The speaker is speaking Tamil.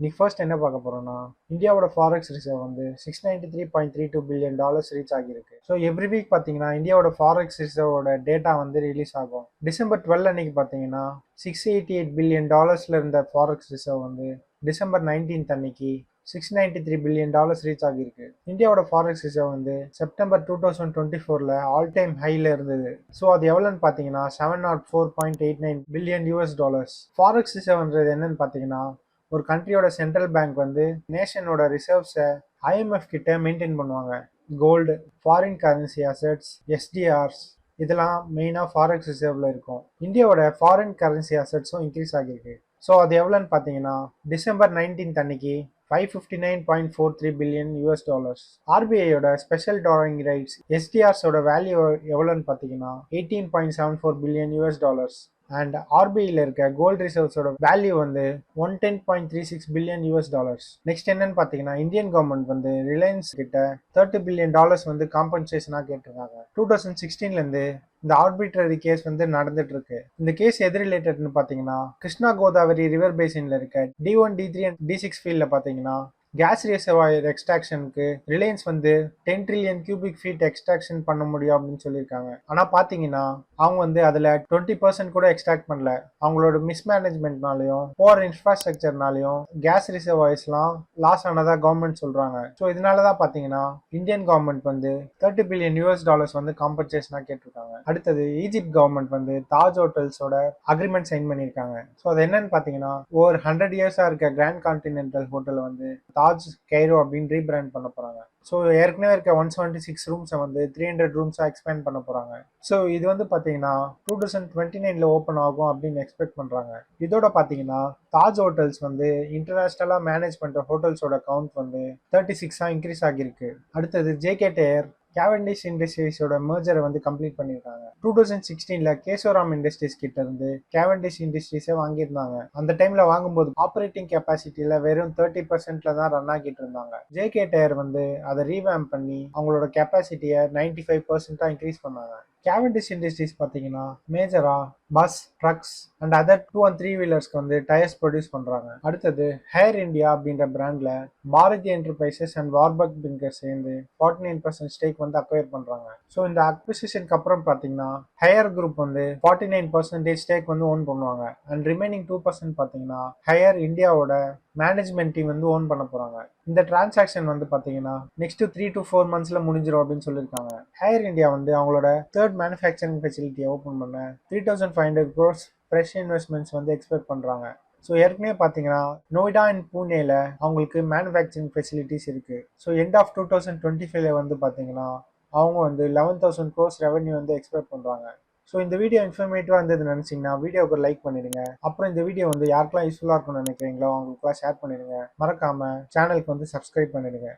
இன்னைக்கு ஃபர்ஸ்ட் என்ன பார்க்க போறோம்னா இந்தியாவோட ஃபாரெக்ஸ் ரிசர்வ் வந்து $693.32 ரீச் ஆகியிருக்கு. ஸோ எவ்ரி வீக் பார்த்தீங்கன்னா இந்தியாவோட ஃபாரெக்ஸ் ரிசர்வோட டேட்டா வந்து ரிலீஸ் ஆகும். டிசம்பர் 12 அன்னைக்கு பார்த்தீங்கன்னா $688 பில்லியன் இருந்த ஃபாரெக்ஸ் ரிசர்வ் வந்து டிசம்பர் 19 அன்னைக்கு $693 பில்லியன் ரீச் ஆகியிருக்கு. இந்தியாவோட ஃபாரெக்ஸ் ரிசர்வ் வந்து செப்டம்பர் 2024 ஆல் டைம் ஹைல இருந்தது. ஸோ அது எவ்வளோன்னு பார்த்தீங்கன்னா $704.89 பில்லியன். ஃபாரெக்ஸ் ரிசர்வ்ன்றது என்னன்னு பார்த்தீங்கன்னா ஒரு கண்ட்ரியோட சென்ட்ரல் பேங்க் வந்து நேஷனோட ரிசர்வ்ஸை ஐஎம்எஃப் கிட்ட மெயின்டைன் பண்ணுவாங்க. கோல்டு, ஃபாரின் கரன்சி அசெட்ஸ், எஸ்டிஆர்ஸ் இதெல்லாம் மெயினாக ஃபாரெக்ஸ் ரிசர்வ்ல இருக்கும். இந்தியாவோட ஃபாரின் கரன்சி அசெட்ஸும் இன்க்ரீஸ் ஆகியிருக்கு. ஸோ அது எவ்வளோன்னு பார்த்தீங்கன்னா டிசம்பர் 19 அன்னைக்கு $559.43 பில்லியன். ஆர்பிஐயோட ஸ்பெஷல் டாரிங் ரைட்ஸ் எஸ்டிஆர்ஸோட வேல்யூ எவ்வளோன்னு பார்த்தீங்கன்னா $18.74 பில்லியன். அண்ட் ஆர்பிஐல இருக்க கோல்டு ரிசர்வ்ஸோட வேல்யூ வந்து $110.36 பில்லியன். நெக்ஸ்ட் என்னன்னு பார்த்தீங்கன்னா இந்தியன் கவர்மெண்ட் வந்து ரிலையன்ஸ் கிட்ட $30 பில்லியன் வந்து காம்பன்சேஷனாக கேட்டிருக்காங்க. 2016லேருந்து இந்த ஆர்பிட்ரரி கேஸ் வந்து நடந்துட்டு இருக்கு. இந்த கேஸ் எது ரிலேட்டட்னு பார்த்தீங்கன்னா கிருஷ்ணா கோதாவரி ரிவர் பேசின்ல இருக்க D1, D3 அண்ட் D6 ஃபீல்ட்ல பார்த்தீங்கன்னா கேஸ் ரிசர்வாயர் எக்ஸ்ட்ராக்ஷனுக்கு ரிலையன்ஸ் வந்து 10 ட்ரில்லியன் கியூபிக் ஃபீட் எக்ஸ்ட்ராக்ஷன் பண்ண முடியும் அப்படின்னு சொல்லியிருக்காங்க. ஆனால் பார்த்தீங்கன்னா அவங்க வந்து அதில் 20% கூட எக்ஸ்ட்ராக்ட் பண்ணல. அவங்களோட மிஸ்மேனேஜ்மெண்ட்னாலையும் போர் இன்ஃப்ராஸ்ட்ரக்சர்னாலையும் கேஸ் ரிசர்வாயர்ஸ்லாம் லாஸ் ஆனதா கவர்மெண்ட் சொல்றாங்க. ஸோ இதனால தான் பார்த்தீங்கன்னா இந்தியன் கவர்மெண்ட் வந்து $30 பில்லியன் வந்து காம்பன்சேஷனாக கேட்டிருக்காங்க. அடுத்தது ஈஜிப்ட் கவர்மெண்ட் வந்து தாஜ் ஹோட்டல்ஸோட அக்ரிமெண்ட் சைன் பண்ணியிருக்காங்க. ஸோ அது என்னன்னு பார்த்தீங்கன்னா ஒரு 100 இயர்ஸாக இருக்க கிராண்ட் கான்டினென்டல் ஹோட்டல் வந்து தாஜ் கைரோ அப்படின்னு ரீபிராண்ட் பண்ண போறாங்க. ஸோ ஏற்கனவே இருக்க 176 ரூம்ஸை வந்து 300 ரூம்ஸாக எக்ஸ்பேண்ட் பண்ண போறாங்க. ஸோ இது வந்து பார்த்தீங்கன்னா 2029ல ஓப்பன் ஆகும் அப்படின்னு எக்ஸ்பெக்ட் பண்றாங்க. இதோட பார்த்தீங்கன்னா தாஜ் ஹோட்டல்ஸ் வந்து இன்டர்நேஷனலாக மேனேஜ் பண்ற ஹோட்டல்ஸோட கவுண்ட் வந்து 36 இன்க்ரீஸ் ஆகியிருக்கு. அடுத்தது ஜேகே டயர் கேவெண்டிஷ் இண்டஸ்ட்ரீஸோட மர்ஜரை வந்து கம்ப்ளீட் பண்ணியிருக்காங்க. 2016ல கேசோராம் இண்டஸ்ட்ரீஸ் கிட்ட இருந்து கேவெண்டிஷ் இண்டஸ்ட்ரீஸை வாங்கியிருந்தாங்க. அந்த டைம்ல வாங்கும்போது ஆப்ரேட்டிங் கெப்பாசிட்டியில வெறும் 30%ல தான் ரன் ஆகிட்டு இருந்தாங்க. ஜேகே டயர் வந்து அதை ரீவேம்ப் பண்ணி அவங்களோட கெப்பாசிட்டியை 95% இன்க்ரீஸ் பண்ணாங்க. கேவெண்டிஷ் இண்டஸ்ட்ரீஸ் பார்த்தீங்கன்னா மேஜரா bus, trucks and other 2 and 3 வீலர்ஸ்க்கு வந்து டயர்ஸ் ப்ரொடியூஸ் பண்றாங்க. அடுத்தது ஹேர் இந்தியா அப்படின்ற பிராண்ட்ல Bharti Enterprises and Warburg Pincus சேர்ந்து 49% ஸ்டேக் வந்து அக்வயர் பண்றாங்க. ஸோ இந்த அக்விசிஷனுக்கு அப்புறம் பார்த்தீங்கன்னா ஹையர் குரூப் வந்து 49% ஸ்டேக் வந்து ஓன் பண்ணுவாங்க. அண்ட் ரிமைனிங் 2% பார்த்தீங்கன்னா ஹையர் இந்தியாவோட மேனேஜ்மெண்ட் டீம் வந்து ஓன் பண்ண போறாங்க. இந்த டிரான்சாக்ஷன் வந்து பாத்தீங்கன்னா நெக்ஸ்ட் 3 to 4 monthsல முடிஞ்சிடும் அப்படின்னு சொல்லியிருக்காங்க. ஹேர் இந்தியா வந்து அவங்களோட தேர்ட் மேனுஃபேக்சரிங் ஃபெசிலிட்டியை ஓப்பன் பண்ண 3,500 crores ஃப்ரெஷ் இன்வெஸ்ட்மெண்ட்ஸ் வந்து எக்ஸ்பெக்ட் பண்றாங்க. ஸோ ஏற்கனவே பார்த்தீங்கன்னா நோய்டா அண்ட் பூனேல அவங்களுக்கு மேனுஃபேக்சரிங் ஃபெசிலிட்டிஸ் இருக்கு. ஸோ எண்ட் ஆஃப் 2025ல வந்து பார்த்தீங்கன்னா அவங்க வந்து 11,000 crores ரெவன்யூ வந்து எக்ஸ்பெக்ட் பண்றாங்க. ஸோ இந்த வீடியோ இன்ஃபர்மேட்டிவாக இருந்தது நினச்சிங்கன்னா வீடியோவுக்கு லைக் பண்ணிடுங்க. அப்புறம் இந்த வீடியோ வந்து யாருக்கெல்லாம் யூஸ்ஃபுல்லாக இருக்கும்னு நினைக்கிறீங்களோ அவங்களுக்குலாம் ஷேர் பண்ணிடுங்க. மறக்காம சேனலுக்கு வந்து சப்ஸ்கிரைப் பண்ணிடுங்க.